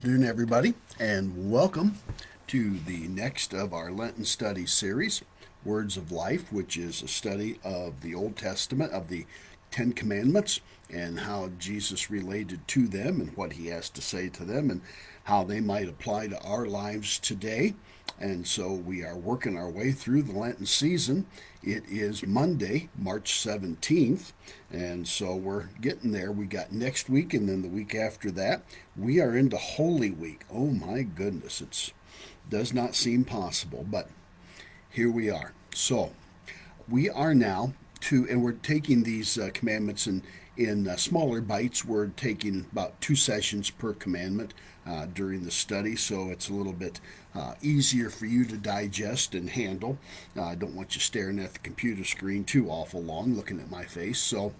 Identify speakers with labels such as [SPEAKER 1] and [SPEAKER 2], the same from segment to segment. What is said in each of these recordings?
[SPEAKER 1] Good afternoon, everybody, and welcome to the next of our Lenten study series, Words of Life, which is a study of the Old Testament, of the Ten Commandments, and how Jesus related to them and what he has to say to them and how they might apply to our lives today. And so we are working our way through the Lenten season. It is Monday, March 17th, and so we're getting there. We got next week and then the week after that. We are into Holy Week. Oh my goodness, it does not seem possible, but here we are. So we are now and we're taking these commandments in smaller bites. We're taking about 2 sessions per commandment during the study, so it's a little bit easier for you to digest and handle. I don't want you staring at the computer screen too awful long, looking at my face. So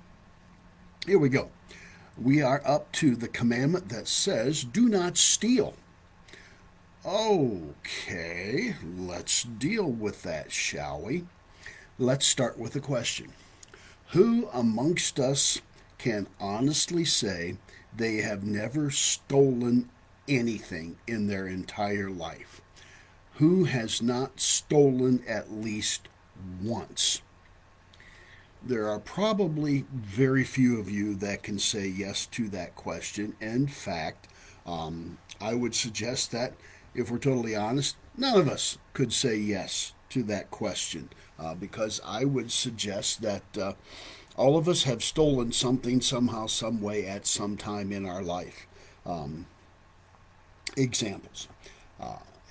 [SPEAKER 1] here we go. We are up to the commandment that says, "Do not steal." Okay, let's deal with that, shall we? Let's start with a question. Who amongst us can honestly say they have never stolen anything in their entire life? Who has not stolen at least once? There are probably very few of you that can say yes to that question. In fact, I would suggest that if we're totally honest, none of us could say yes to that question because I would suggest that all of us have stolen something somehow, some way, at some time in our life. Examples.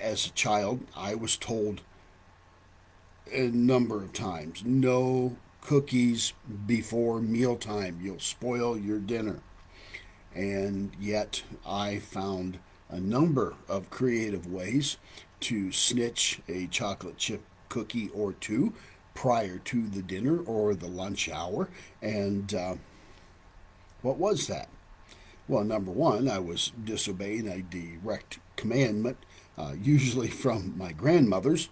[SPEAKER 1] As a child, I was told a number of times, no cookies before mealtime. You'll spoil your dinner. And yet I found a number of creative ways to snitch a chocolate chip cookie or two prior to the dinner or the lunch hour. And what was that? Well, number one, I was disobeying a direct commandment, usually from my grandmothers.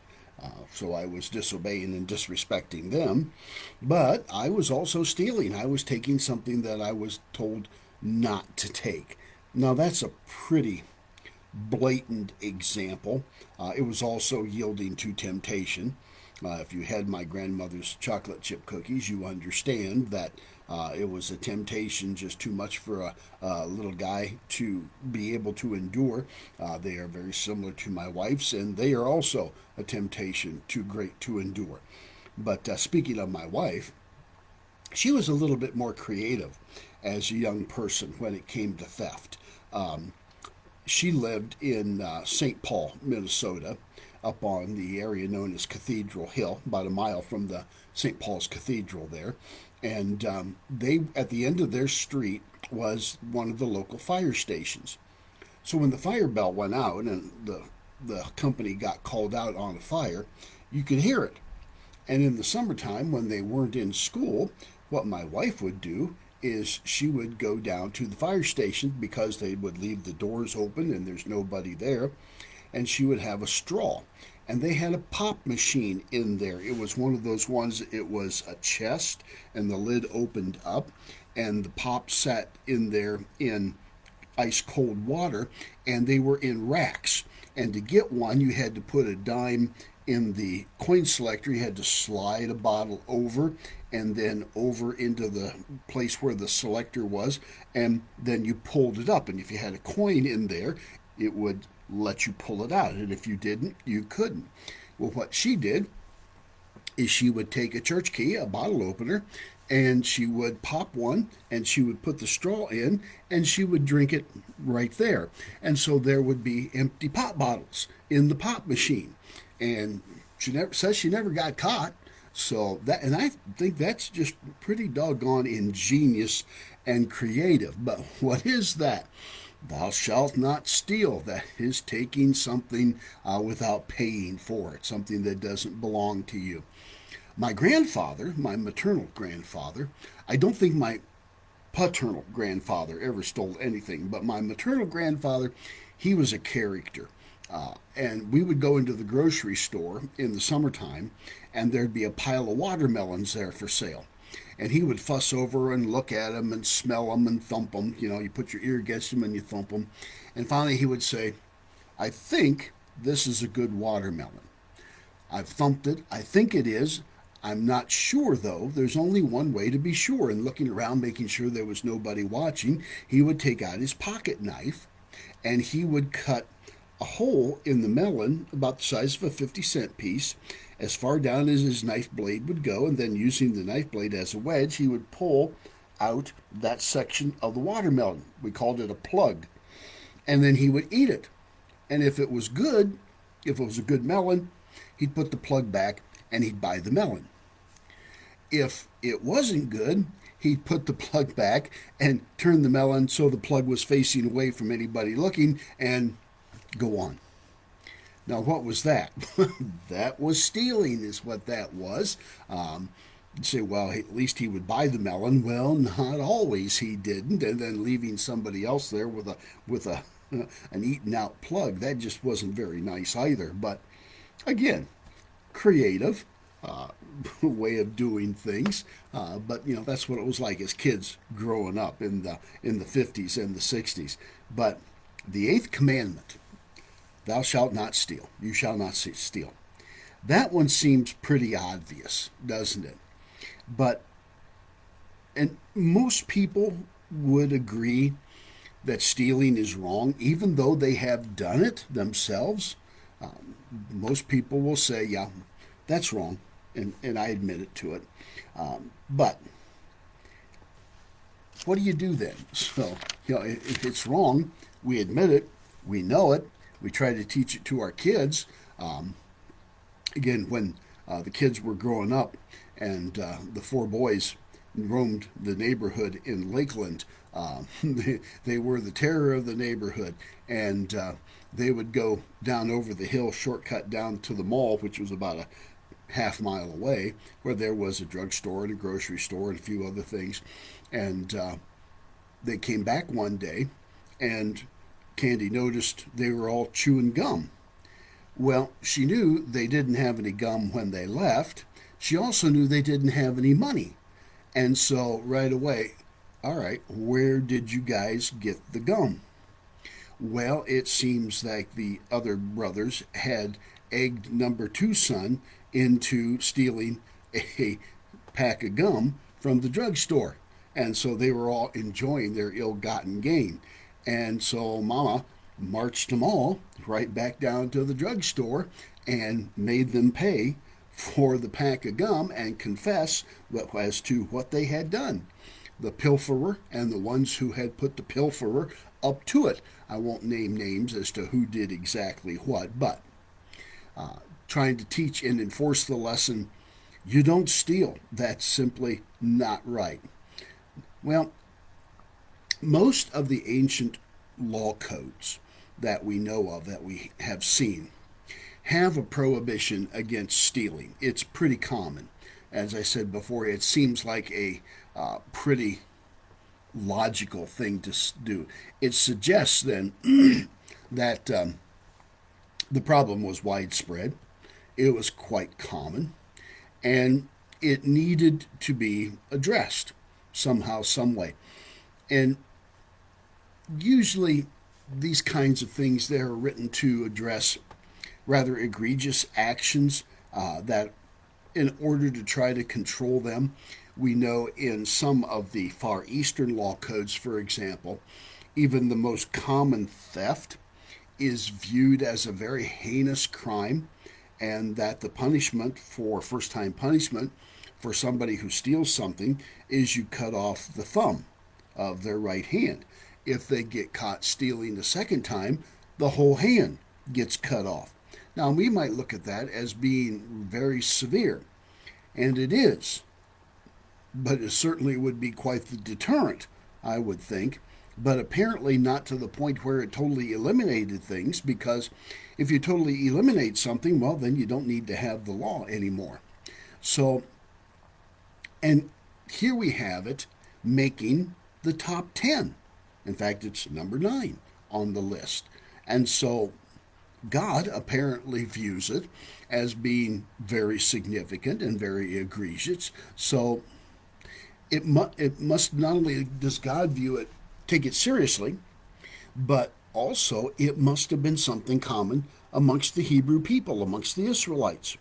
[SPEAKER 1] So I was disobeying and disrespecting them. But I was also stealing. I was taking something that I was told not to take. Now, that's a pretty blatant example. It was also yielding to temptation. If you had my grandmother's chocolate chip cookies, you understand that it was a temptation just too much for a little guy to be able to endure. They are very similar to my wife's, and they are also a temptation too great to endure. But speaking of my wife, she was a little bit more creative as a young person when it came to theft. She lived in St. Paul, Minnesota, up on the area known as Cathedral Hill, about a mile from the St. Paul's Cathedral there. And they, at the end of their street, was one of the local fire stations. So when the fire bell went out and the company got called out on a fire, you could hear it. And in the summertime, when they weren't in school, what my wife would do is she would go down to the fire station because they would leave the doors open and there's nobody there, and she would have a straw. And they had a pop machine in there. It was one of those ones, it was a chest, and the lid opened up, and the pop sat in there in ice cold water, and they were in racks. And to get one, you had to put a dime in the coin selector. You had to slide a bottle over and then over into the place where the selector was, and then you pulled it up. And if you had a coin in there, it would let you pull it out. And if you didn't, you couldn't. Well, what she did is she would take a church key, a bottle opener, and she would pop one and she would put the straw in and she would drink it right there. And so there would be empty pop bottles in the pop machine. And she never says she never got caught. So that, and I think that's just pretty doggone ingenious and creative. But what is that? Thou shalt not steal. That is taking something without paying for it, something that doesn't belong to you. My grandfather, my maternal grandfather, I don't think my paternal grandfather ever stole anything, but my maternal grandfather, he was a character. And we would go into the grocery store in the summertime, and there'd be a pile of watermelons there for sale. And he would fuss over and look at them and smell them and thump them. You know, you put your ear against them and you thump them. And finally he would say, I think this is a good watermelon. I've thumped it. I think it is. I'm not sure, though. There's only one way to be sure. And looking around, making sure there was nobody watching, he would take out his pocket knife and he would cut a hole in the melon about the size of a 50-cent piece, as far down as his knife blade would go. And then, using the knife blade as a wedge, he would pull out that section of the watermelon. We called it a plug. And then he would eat it. And if it was good, if it was a good melon, he'd put the plug back and he'd buy the melon. If it wasn't good, he'd put the plug back and turn the melon so the plug was facing away from anybody looking and go on. Now, what was that? That was stealing, is what that was. You'd say, well, at least he would buy the melon. Well, not always he didn't, and then leaving somebody else there with a an eaten out plug. That just wasn't very nice either. But again, creative way of doing things. But that's what it was like as kids growing up in the 50s and the 60s. But the eighth commandment, thou shalt not steal. You shall not steal. That one seems pretty obvious, doesn't it? And most people would agree that stealing is wrong, even though they have done it themselves. Most people will say, yeah, that's wrong, and I admit it to it. But what do you do then? So, if it's wrong, we admit it, we know it, we try to teach it to our kids. Again, when the kids were growing up and the four boys roamed the neighborhood in Lakeland, they were the terror of the neighborhood, and they would go down over the hill, shortcut down to the mall, which was about a half-mile away, where there was a drugstore and a grocery store and a few other things. And they came back one day, and Candy noticed they were all chewing gum. Well, she knew they didn't have any gum when they left. She also knew they didn't have any money. And so right away, all right, where did you guys get the gum? Well, it seems like the other brothers had egged number two son into stealing a pack of gum from the drugstore. And so they were all enjoying their ill-gotten gain. And so Mama marched them all right back down to the drugstore and made them pay for the pack of gum and confess as to what they had done. The pilferer and the ones who had put the pilferer up to it. I won't name names as to who did exactly what, but trying to teach and enforce the lesson, you don't steal. That's simply not right. Well, most of the ancient law codes that we know of, that we have seen, have a prohibition against stealing. It's pretty common. As I said before, it seems like a pretty logical thing to do. It suggests then that the problem was widespread. It was quite common, and it needed to be addressed somehow, some way. And usually these kinds of things, they're written to address rather egregious actions that in order to try to control them, we know in some of the Far Eastern law codes, for example, even the most common theft is viewed as a very heinous crime, and that the punishment for first-time punishment for somebody who steals something is you cut off the thumb of their right hand. If they get caught stealing the second time, the whole hand gets cut off. Now, we might look at that as being very severe, and it is, but it certainly would be quite the deterrent, I would think, but apparently not to the point where it totally eliminated things, because if you totally eliminate something, well, then you don't need to have the law anymore. So, and here we have it making the top 10. In fact, it's number 9 on the list. And so God apparently views it as being very significant and very egregious. So it must not only does God view it, take it seriously, but also it must have been something common amongst the Hebrew people, amongst the Israelites.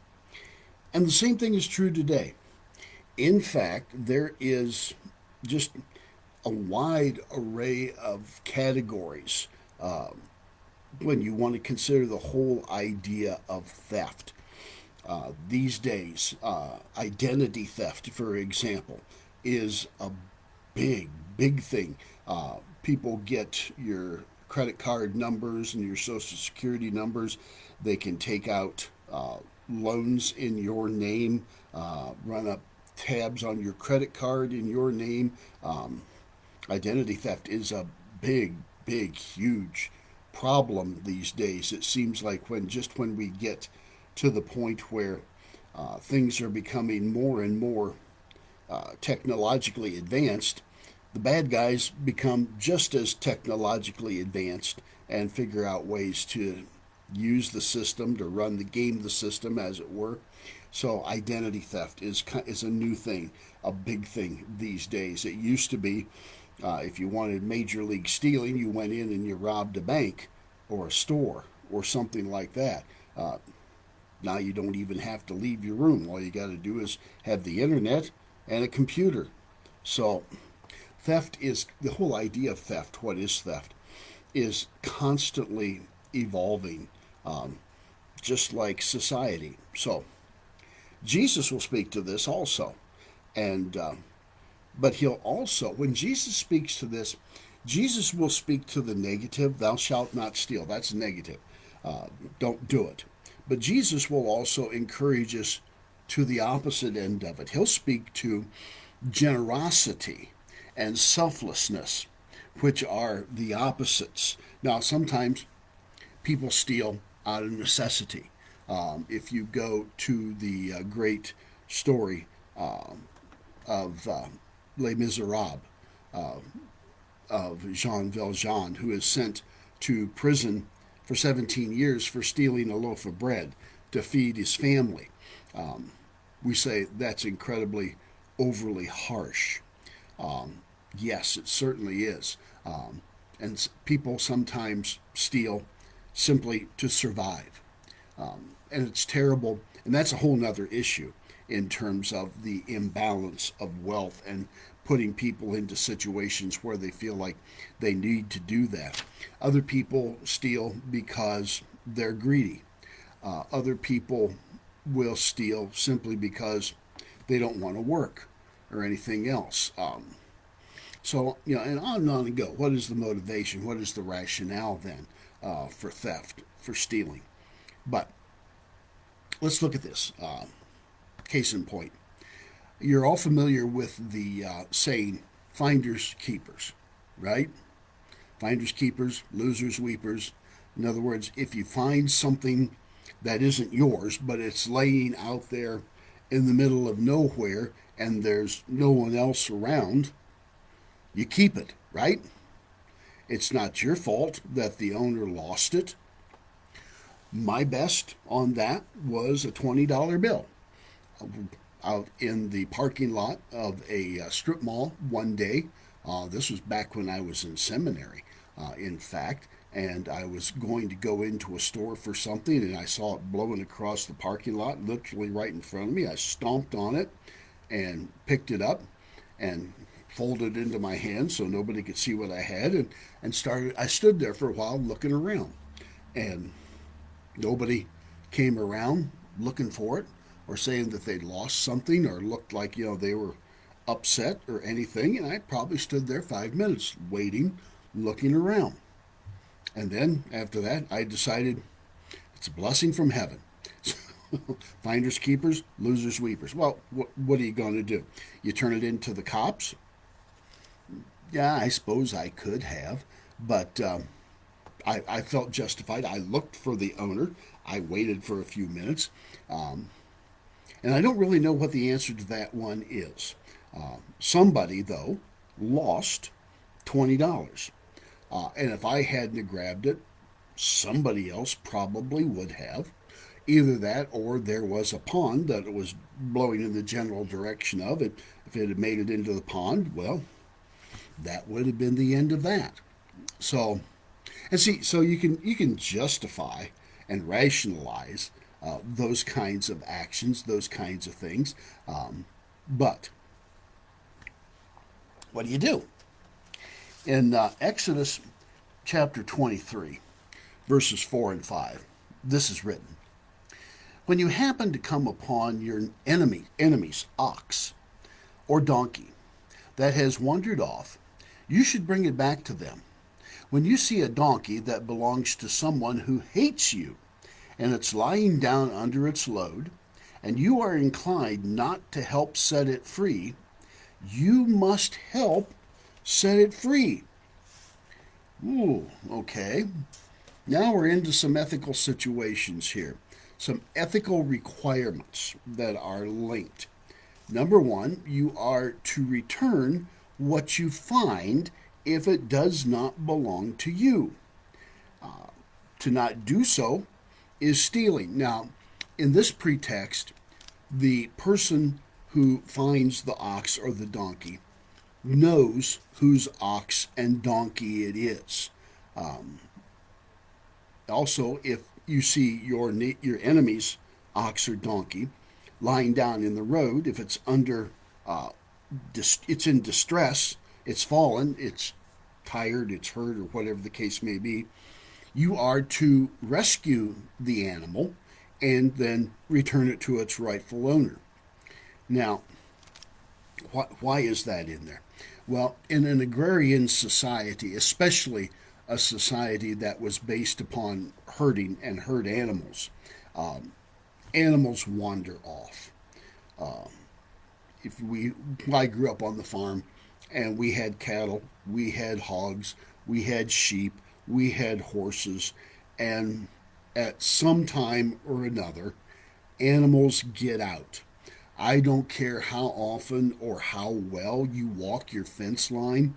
[SPEAKER 1] And the same thing is true today. In fact, there is just a wide array of categories when you want to consider the whole idea of theft. These days, identity theft, for example, is a big thing. People get your credit card numbers and your social security numbers. They can take out loans in your name, run up tabs on your credit card in your name. Identity theft is a huge problem these days. It seems like when we get to the point where things are becoming more and more technologically advanced, the bad guys become just as technologically advanced and figure out ways to use the system to run the game the system, as it were. So identity theft is a new thing, a big thing these days. It used to be if you wanted major league stealing, you went in and you robbed a bank or a store or something like that. Now you don't even have to leave your room. All you got to do is have the internet and a computer. So theft is the whole idea of theft. What is theft? Is constantly evolving, just like society. So Jesus will speak to this also, and but he'll also, when Jesus speaks to this, Jesus will speak to the negative. Thou shalt not steal. That's negative. Don't do it. But Jesus will also encourage us to the opposite end of it. He'll speak to generosity and selflessness, which are the opposites. Now, sometimes people steal out of necessity. If you go to the great story of Les Miserables of Jean Valjean, who is sent to prison for 17 years for stealing a loaf of bread to feed his family. We say that's incredibly overly harsh. Yes, it certainly is. And people sometimes steal simply to survive. And it's terrible. And that's a whole nother issue in terms of the imbalance of wealth and putting people into situations where they feel like they need to do that. Other people steal because they're greedy. Other people will steal simply because they don't want to work or anything else. So, and on and go. What is the motivation? What is the rationale then for theft, for stealing? But let's look at this. Case in point. You're all familiar with the saying, finders keepers, right? Finders keepers, losers weepers. In other words, if you find something that isn't yours, but it's laying out there in the middle of nowhere and there's no one else around, you keep it, right? It's not your fault that the owner lost it. My best on that was a $20 bill out in the parking lot of a strip mall one day. This was back when I was in seminary, in fact, and I was going to go into a store for something, and I saw it blowing across the parking lot, literally right in front of me. I stomped on it and picked it up and folded it into my hand so nobody could see what I had, and started. I stood there for a while looking around, and nobody came around looking for it or saying that they'd lost something or looked like they were upset or anything. And I probably stood there 5 minutes waiting, looking around. And then after that, I decided it's a blessing from heaven. Finders keepers, losers weepers. Well, what are you going to do? You turn it into the cops? Yeah, I suppose I could have, but I felt justified. I looked for the owner. I waited for a few minutes. And I don't really know what the answer to that one is. Somebody, though, lost $20. And if I hadn't grabbed it, somebody else probably would have. Either that or there was a pond that it was blowing in the general direction of it. If it had made it into the pond, well, that would have been the end of that. So, and see, so you can justify and rationalize those kinds of actions, those kinds of things. But what do you do? In Exodus chapter 23, verses 4 and 5, this is written: When you happen to come upon your enemy's ox or donkey that has wandered off, you should bring it back to them. When you see a donkey that belongs to someone who hates you, and it's lying down under its load, and you are inclined not to help set it free, you must help set it free. Ooh, okay. Now we're into some ethical situations here, some ethical requirements that are linked. Number one, you are to return what you find if it does not belong to you. To not do so is stealing. Now, in this pretext, the person who finds the ox or the donkey knows whose ox and donkey it is. Also, if you see your enemy's ox or donkey lying down in the road, if it's under, it's in distress, it's fallen, it's tired, it's hurt, or whatever the case may be, you are to rescue the animal and then return it to its rightful owner. Now, why is that in there? Well, in an agrarian society, especially a society that was based upon herding and herd animals, animals wander off. I grew up on the farm, and we had cattle, we had hogs, we had sheep, we had horses, and at some time or another, animals get out. I don't care how often or how well you walk your fence line.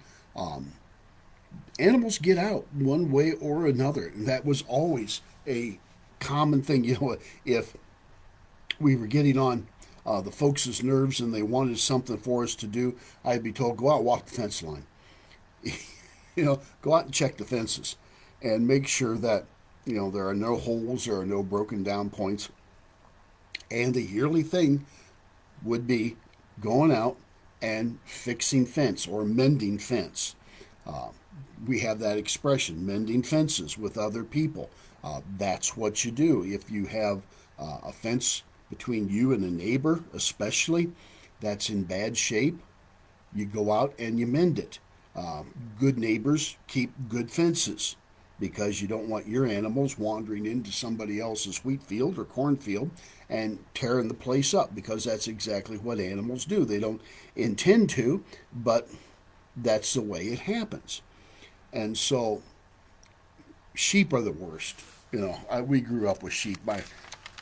[SPEAKER 1] Animals get out one way or another. And that was always a common thing. If we were getting on the folks' nerves and they wanted something for us to do, I'd be told, go out and walk the fence line. Go out and check the fences and make sure that, there are no holes, there are no broken down points. And the yearly thing would be going out and fixing fence or mending fence. We have that expression, mending fences with other people. That's what you do. If you have a fence between you and a neighbor, especially, that's in bad shape, you go out and you mend it. Good neighbors keep good fences because you don't want your animals wandering into somebody else's wheat field or cornfield and tearing the place up, because that's exactly what animals do. They don't intend to, but that's the way it happens. And so sheep are the worst. We grew up with sheep. My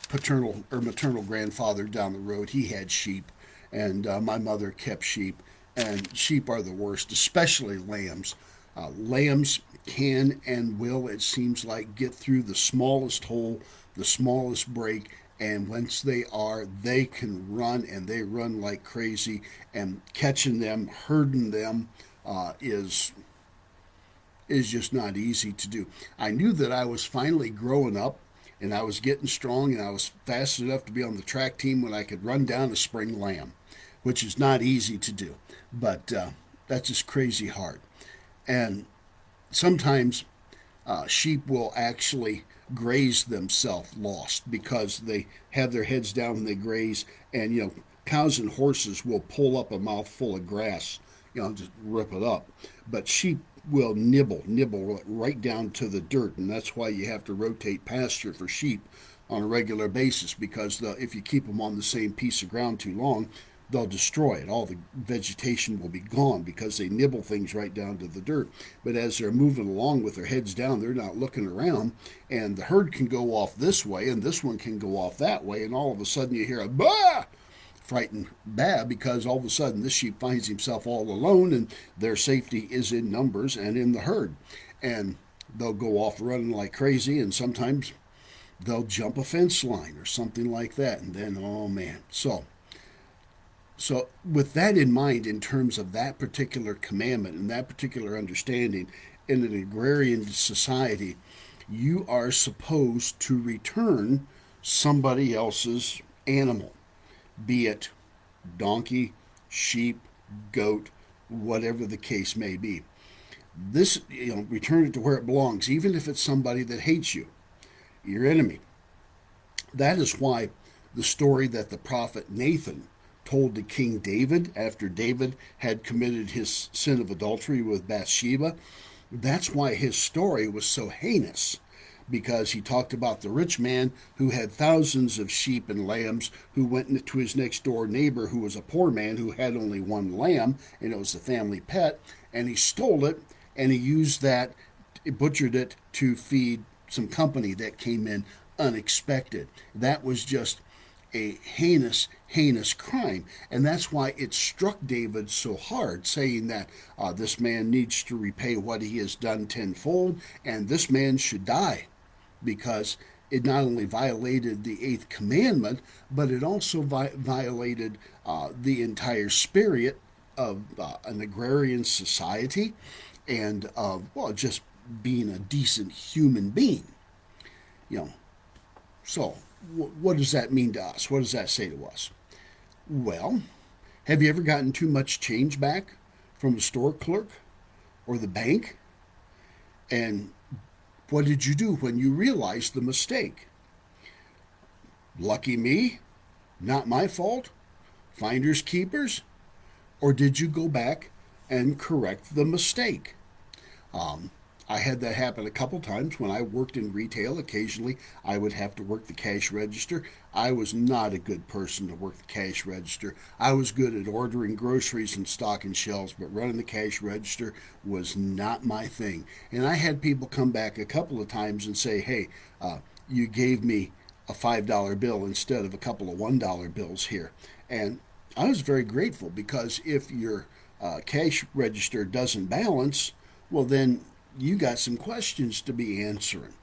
[SPEAKER 1] paternal or maternal grandfather down the road, he had sheep, and my mother kept sheep. And sheep are the worst, especially lambs. Lambs can and will, it seems like, get through the smallest hole, the smallest break, and once they can run, and they run like crazy. And catching them, herding them, is just not easy to do. I knew that I was finally growing up, and I was getting strong, and I was fast enough to be on the track team when I could run down a spring lamb, which is not easy to do, but that's just crazy hard. And sometimes sheep will actually graze themselves lost because they have their heads down when they graze, and cows and horses will pull up a mouthful of grass, just rip it up, but sheep will nibble right down to the dirt, and that's why you have to rotate pasture for sheep on a regular basis, because if you keep them on the same piece of ground too long, they'll destroy it. All the vegetation will be gone because they nibble things right down to the dirt. But as they're moving along with their heads down, they're not looking around, and the herd can go off this way, and this one can go off that way, and all of a sudden you hear a bah! Frightened bad, because all of a sudden this sheep finds himself all alone, and their safety is in numbers and in the herd. And they'll go off running like crazy, and sometimes They'll jump a fence line or something like that, and then, oh man. So with that in mind, in terms of that particular commandment and that particular understanding, in an agrarian society, you are supposed to return somebody else's animal, be it donkey, sheep, goat, whatever the case may be. This, return it to where it belongs, even if it's somebody that hates you, your enemy. That is why the story that the prophet Nathan told to King David after David had committed his sin of adultery with Bathsheba, that's why his story was so heinous, because he talked about the rich man who had thousands of sheep and lambs, who went to his next door neighbor who was a poor man who had only one lamb, and it was the family pet, and he stole it, and he used that, butchered it to feed some company that came in unexpected. That was just a heinous, heinous crime. And that's why it struck David so hard, saying that this man needs to repay what he has done tenfold, and this man should die, because it not only violated the eighth commandment, but it also violated the entire spirit of an agrarian society and of, well, just being a decent human being. You know, so what does that mean to us? What does that say to us? Well, have you ever gotten too much change back from a store clerk or the bank? And what did you do when you realized the mistake? Lucky me? Not my fault? Finders keepers? Or did you go back and correct the mistake? I had that happen a couple times when I worked in retail. Occasionally, I would have to work the cash register. I was not a good person to work the cash register. I was good at ordering groceries and stocking shelves, but running the cash register was not my thing. And I had people come back a couple of times and say, hey, you gave me a $5 bill instead of a couple of $1 bills here. And I was very grateful, because if your cash register doesn't balance, well, then you got some questions to be answering.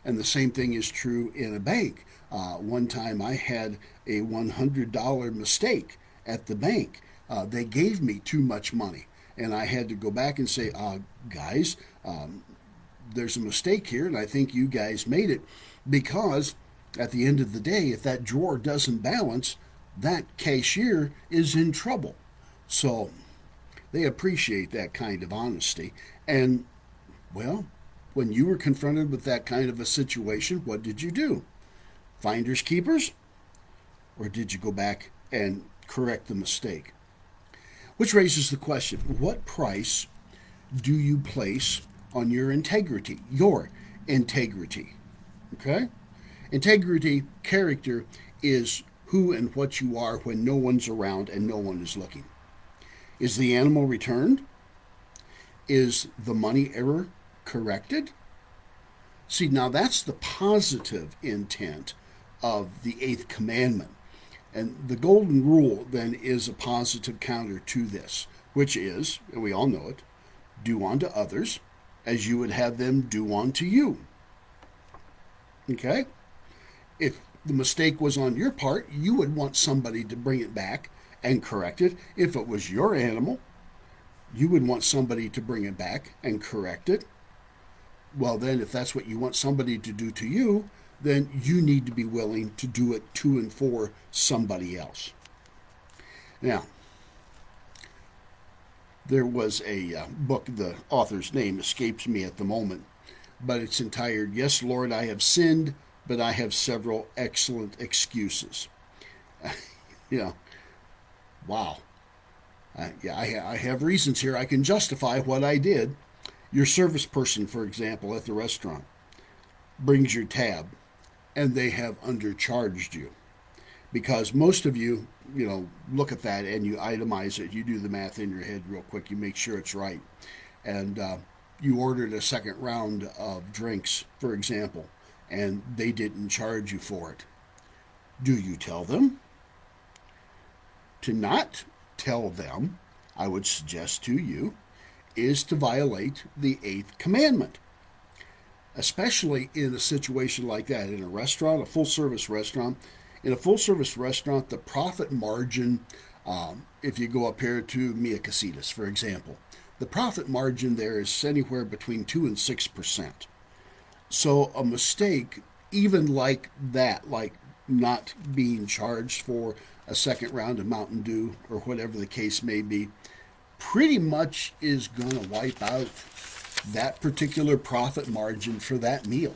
[SPEAKER 1] And the same thing is true in a bank. One time I had a $100 mistake at the bank. They gave me too much money, and I had to go back and say, guys, there's a mistake here, and I think you guys made it, because at the end of the day, if that drawer doesn't balance, that cashier is in trouble. So they appreciate that kind of honesty. And well, when you were confronted with that kind of a situation, what did you do? Finders keepers? Or did you go back and correct the mistake? Which raises the question, what price do you place on your integrity? Your integrity. Okay? Integrity, character, is who and what you are when no one's around and no one is looking. Is the animal returned? Is the money error corrected? See, now that's the positive intent of the eighth commandment. And the golden rule then is a positive counter to this, which is, and we all know it, do unto others as you would have them do unto you. Okay? If the mistake was on your part, you would want somebody to bring it back and correct it. If it was your animal, you would want somebody to bring it back and correct it. Well, then, if that's what you want somebody to do to you, then you need to be willing to do it to and for somebody else. Now, there was a book, the author's name escapes me at the moment, but it's entitled, Yes, Lord, I have sinned, but I have several excellent excuses. Wow. I have reasons here. I can justify what I did. Your service person, for example, at the restaurant, brings your tab, and they have undercharged you. Because most of you, look at that and you itemize it. You do the math in your head real quick. You make sure it's right. And you ordered a second round of drinks, for example, and they didn't charge you for it. Do you tell them? To not tell them, I would suggest to you, is to violate the eighth commandment. especially in a situation like that in a restaurant, a full service restaurant. In a full service restaurant, the profit margin, if you go up here to Mia Casitas, for example, the profit margin there is anywhere between 2 and 6%. So a mistake, even like that, like not being charged for a second round of Mountain Dew or whatever the case may be, pretty much is going to wipe out that particular profit margin for that meal.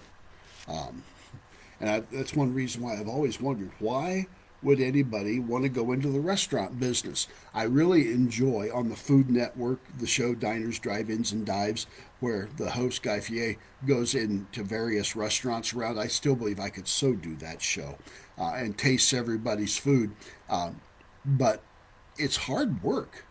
[SPEAKER 1] That's one reason why I've always wondered, why would anybody want to go into the restaurant business? I really enjoy on the Food Network the show Diners, Drive-Ins, and Dives, where the host Guy Fieri goes into various restaurants around. I still believe I could so do that show and taste everybody's food, but it's hard work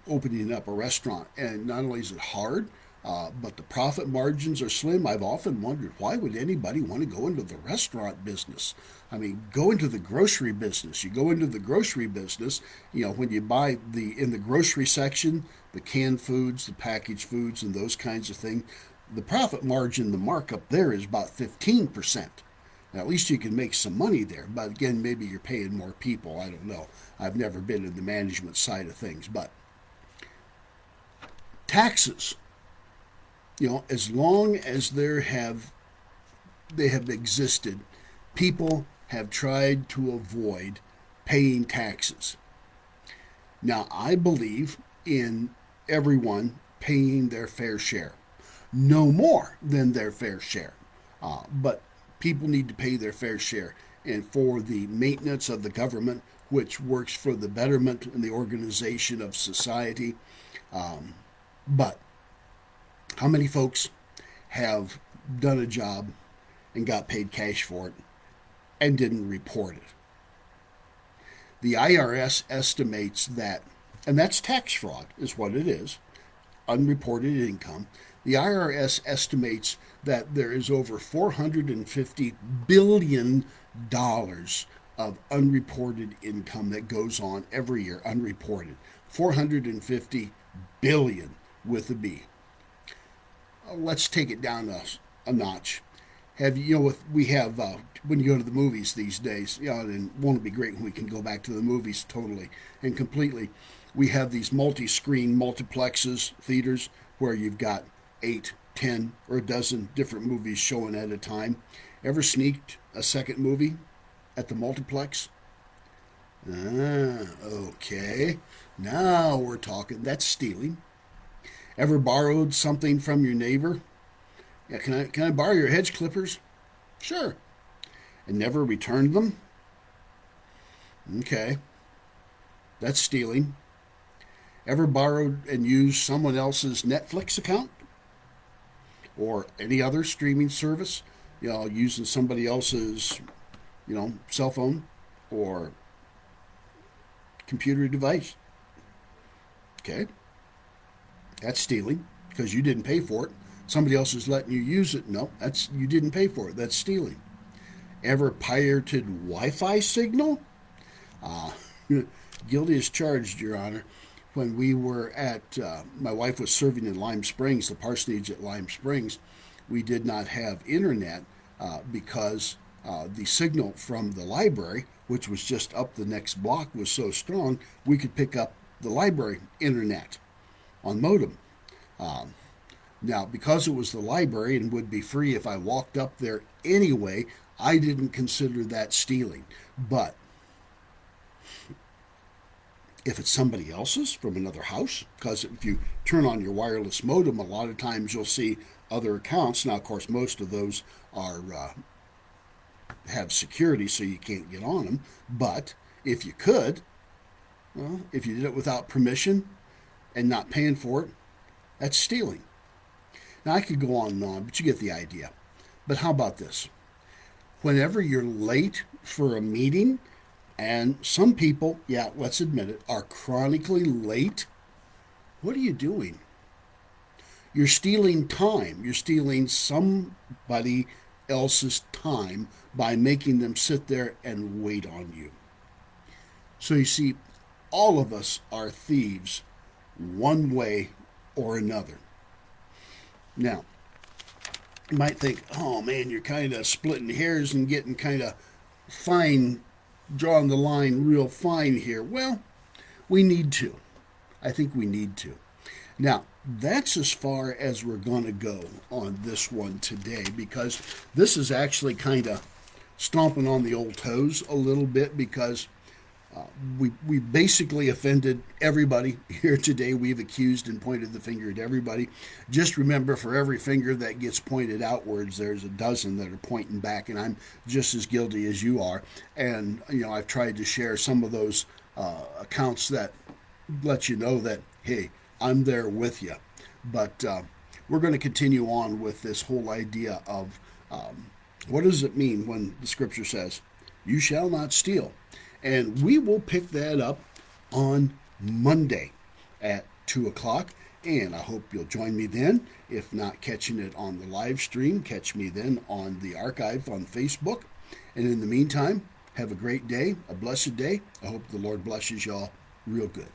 [SPEAKER 1] opening up a restaurant, and not only is it hard, but the profit margins are slim. I've often wondered, why would anybody want to go into the restaurant business? I mean, go into the grocery business. You go into the grocery business, when you buy in the grocery section, the canned foods, the packaged foods, and those kinds of things, the profit margin, the markup there is about 15%. Now, at least you can make some money there. But again, maybe you're paying more people. I don't know. I've never been in the management side of things. But taxes, as long as they have existed, people have tried to avoid paying taxes. Now, I believe in everyone paying their fair share, no more than their fair share, but people need to pay their fair share, and for the maintenance of the government, which works for the betterment and the organization of society. But how many folks have done a job and got paid cash for it and didn't report it? The IRS estimates that, and that's tax fraud, is what it is, unreported income. The IRS estimates that there is over $450 billion of unreported income that goes on every year, unreported. 450 billion with a B. Let's take it down a notch. We have when you go to the movies these days, and won't it be great when we can go back to the movies totally and completely? We have these multi-screen multiplexes, theaters, where you've got 8, 10, or a dozen different movies showing at a time. Ever sneaked a second movie at the multiplex? Okay. Now we're talking. That's stealing. Ever borrowed something from your neighbor? Yeah, can I borrow your hedge clippers? Sure. And never returned them? Okay. That's stealing. Ever borrowed and used someone else's Netflix account? Or any other streaming service? Using somebody else's, cell phone or computer device? Okay. That's stealing because you didn't pay for it. Somebody else is letting you use it. No, you didn't pay for it. That's stealing. Ever pirated Wi-Fi signal? Guilty as charged, Your Honor. When we were my wife was serving in Lime Springs, the parsonage at Lime Springs, we did not have internet because the signal from the library, which was just up the next block, was so strong we could pick up the library internet on modem. Now, because it was the library and would be free if I walked up there anyway, I didn't consider that stealing. But if it's somebody else's from another house, because if you turn on your wireless modem, a lot of times you'll see other accounts. Now, of course, most of those are have security, so you can't get on them. But if you could, if you did it without permission and not paying for it, that's stealing. Now, I could go on and on, but you get the idea. But how about this? Whenever you're late for a meeting, and some people, let's admit it, are chronically late, what are you doing? You're stealing time. You're stealing somebody else's time by making them sit there and wait on you. So you see, all of us are thieves one way or another. Now, You might think, oh man, you're kind of splitting hairs and getting kind of fine, drawing the line real fine here. Well, we need to. I think we need to. Now, that's as far as we're going to go on this one today, because this is actually kind of stomping on the old toes a little bit, because we basically offended everybody here today. We've accused and pointed the finger at everybody. Just remember, for every finger that gets pointed outwards, there's a dozen that are pointing back, and I'm just as guilty as you are. And I've tried to share some of those accounts that let you know that, hey, I'm there with you. But we're going to continue on with this whole idea of what does it mean when the scripture says, "You shall not steal." And we will pick that up on Monday at 2 o'clock. And I hope you'll join me then. If not catching it on the live stream, catch me then on the archive on Facebook. And in the meantime, have a great day, a blessed day. I hope the Lord blesses y'all real good.